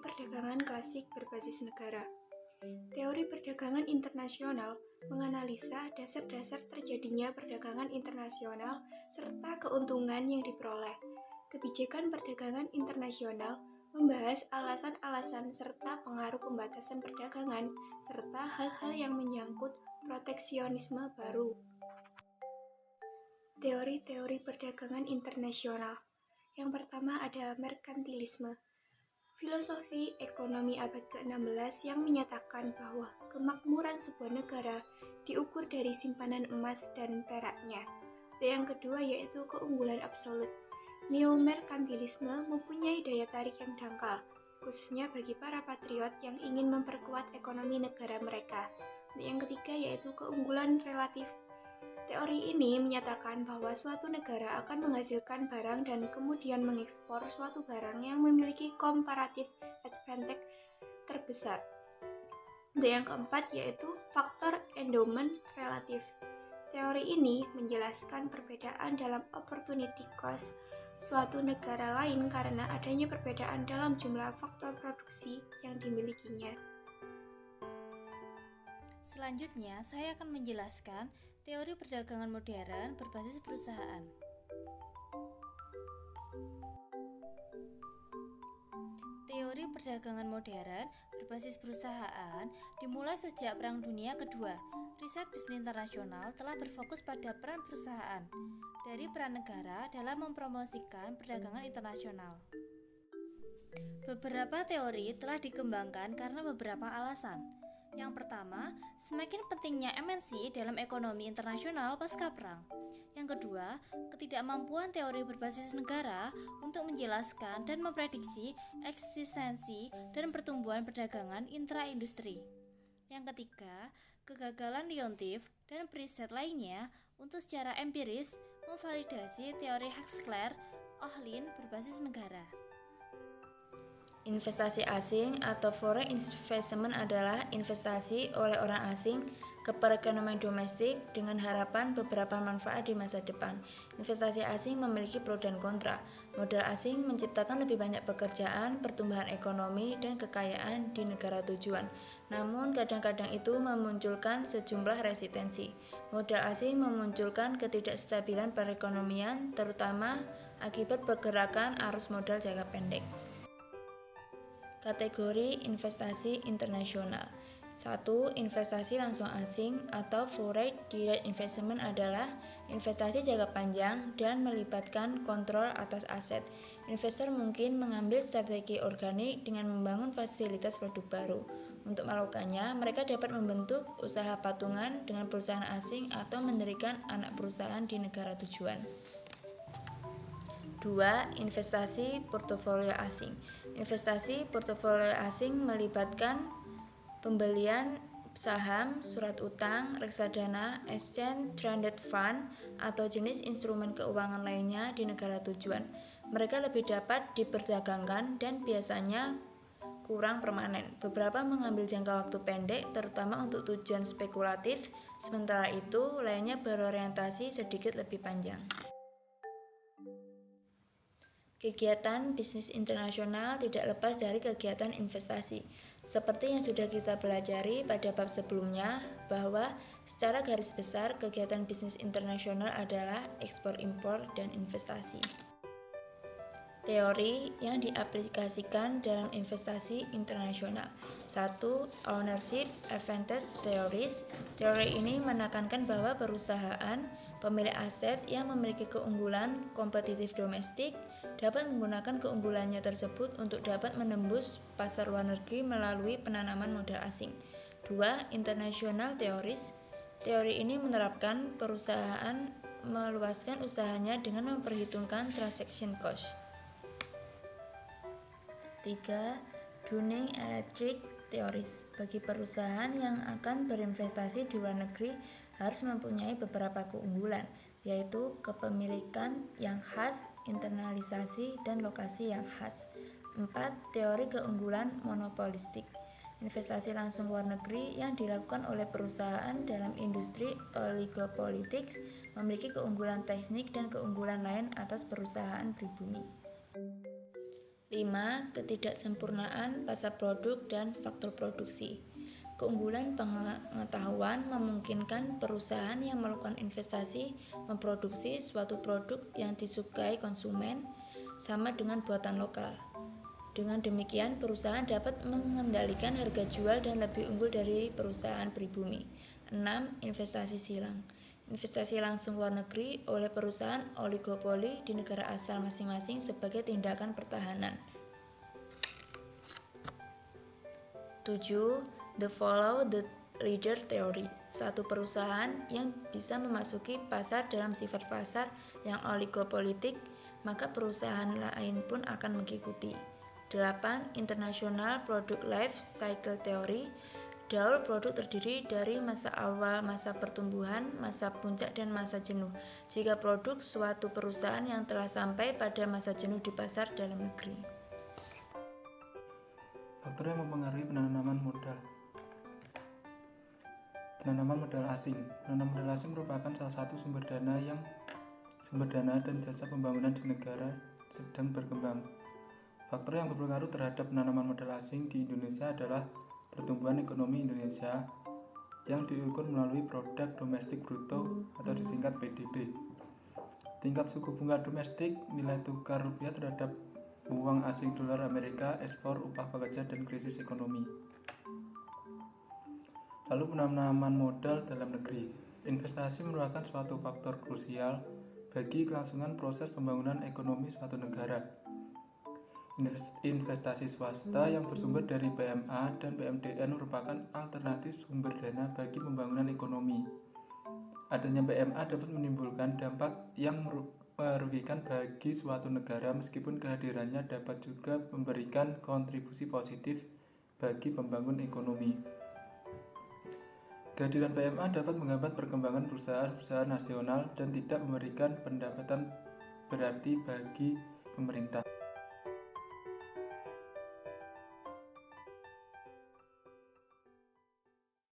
perdagangan klasik berbasis negara. Teori perdagangan internasional menganalisa dasar-dasar terjadinya perdagangan internasional serta keuntungan yang diperoleh. Kebijakan perdagangan internasional membahas alasan-alasan serta pengaruh pembatasan perdagangan serta hal-hal yang menyangkut proteksionisme baru. Teori-teori perdagangan internasional. Yang pertama adalah merkantilisme. Filosofi ekonomi abad ke-16 yang menyatakan bahwa kemakmuran sebuah negara diukur dari simpanan emas dan peraknya. Yang kedua yaitu keunggulan absolut. Neomerkantilisme mempunyai daya tarik yang dangkal, khususnya bagi para patriot yang ingin memperkuat ekonomi negara mereka. Yang ketiga yaitu keunggulan relatif. Teori ini menyatakan bahwa suatu negara akan menghasilkan barang dan kemudian mengekspor suatu barang yang memiliki comparative advantage terbesar. Dan yang keempat yaitu faktor endowment relatif. Teori ini menjelaskan perbedaan dalam opportunity cost suatu negara lain karena adanya perbedaan dalam jumlah faktor produksi yang dimilikinya. Selanjutnya, saya akan menjelaskan teori perdagangan modern berbasis perusahaan. Teori perdagangan modern berbasis perusahaan dimulai sejak Perang Dunia Kedua. Riset bisnis internasional telah berfokus pada peran perusahaan dari peran negara dalam mempromosikan perdagangan internasional. Beberapa teori telah dikembangkan karena beberapa alasan. Yang pertama, semakin pentingnya MNC dalam ekonomi internasional pasca perang. Yang kedua, ketidakmampuan teori berbasis negara untuk menjelaskan dan memprediksi eksistensi dan pertumbuhan perdagangan intra-industri. Yang ketiga, kegagalan Leontief dan periset lainnya untuk secara empiris memvalidasi teori Huxley-Ohlin berbasis negara. Investasi asing atau foreign investment adalah investasi oleh orang asing ke perekonomian domestik dengan harapan beberapa manfaat di masa depan. Investasi asing memiliki pro dan kontra. Modal asing menciptakan lebih banyak pekerjaan, pertumbuhan ekonomi, dan kekayaan di negara tujuan. Namun kadang-kadang itu memunculkan sejumlah resistensi. Modal asing memunculkan ketidakstabilan perekonomian, terutama akibat pergerakan arus modal jangka pendek. Kategori investasi internasional. 1. Investasi langsung asing atau foreign direct investment adalah investasi jangka panjang dan melibatkan kontrol atas aset. Investor mungkin mengambil strategi organik dengan membangun fasilitas produk baru. Untuk melakukannya, mereka dapat membentuk usaha patungan dengan perusahaan asing atau mendirikan anak perusahaan di negara tujuan. 2. Investasi portofolio asing. Investasi portofolio asing melibatkan pembelian saham, surat utang, reksadana, exchange traded fund, atau jenis instrumen keuangan lainnya di negara tujuan. Mereka lebih dapat diperdagangkan dan biasanya kurang permanen. Beberapa mengambil jangka waktu pendek, terutama untuk tujuan spekulatif, sementara itu lainnya berorientasi sedikit lebih panjang. Kegiatan bisnis internasional tidak lepas dari kegiatan investasi. Seperti yang sudah kita pelajari pada bab sebelumnya, bahwa secara garis besar kegiatan bisnis internasional adalah ekspor-impor dan investasi. Teori yang diaplikasikan dalam investasi internasional. 1. Ownership Advantage Theories. Teori ini menekankan bahwa perusahaan pemilik aset yang memiliki keunggulan kompetitif domestik dapat menggunakan keunggulannya tersebut untuk dapat menembus pasar luar negeri melalui penanaman modal asing. 2. International Theories. Teori ini menerapkan perusahaan meluaskan usahanya dengan memperhitungkan transaction cost. 3. Dunning Electric Theories. Bagi perusahaan yang akan berinvestasi di luar negeri harus mempunyai beberapa keunggulan, yaitu kepemilikan yang khas, internalisasi, dan lokasi yang khas. 4. Teori keunggulan monopolistik. Investasi langsung luar negeri yang dilakukan oleh perusahaan dalam industri oligopolitik memiliki keunggulan teknik dan keunggulan lain atas perusahaan pribumi. 5. Ketidaksempurnaan pasar produk dan faktor produksi. Keunggulan pengetahuan memungkinkan perusahaan yang melakukan investasi memproduksi suatu produk yang disukai konsumen sama dengan buatan lokal. Dengan demikian, perusahaan dapat mengendalikan harga jual dan lebih unggul dari perusahaan pribumi. 6. Investasi silang. Investasi langsung luar negeri oleh perusahaan oligopoli di negara asal masing-masing sebagai tindakan pertahanan. 7. The follow the leader theory. Suatu perusahaan yang bisa memasuki pasar dalam sifat pasar yang oligopolitik, maka perusahaan lain pun akan mengikuti. 8. International Product Life Cycle Theory. Daur produk terdiri dari masa awal, masa pertumbuhan, masa puncak, dan masa jenuh. Jika produk suatu perusahaan yang telah sampai pada masa jenuh di pasar dalam negeri. Faktor yang mempengaruhi penanaman modal. Penanaman modal asing. Penanaman modal asing merupakan salah satu sumber dana dan jasa pembangunan di negara sedang berkembang. Faktor yang berpengaruh terhadap penanaman modal asing di Indonesia adalah pertumbuhan ekonomi Indonesia yang diukur melalui produk domestik bruto atau disingkat PDB. Tingkat suku bunga domestik, nilai tukar rupiah terhadap uang asing dolar Amerika, ekspor, upah pekerja, dan krisis ekonomi. Lalu penanaman modal dalam negeri. Investasi merupakan suatu faktor krusial bagi kelangsungan proses pembangunan ekonomi suatu negara. Investasi swasta yang bersumber dari PMA dan PMDN merupakan alternatif sumber dana bagi pembangunan ekonomi. Adanya PMA dapat menimbulkan dampak yang merugikan bagi suatu negara, meskipun kehadirannya dapat juga memberikan kontribusi positif bagi pembangunan ekonomi. Kehadiran PMA dapat menghambat perkembangan perusahaan-perusahaan nasional dan tidak memberikan pendapatan berarti bagi pemerintah.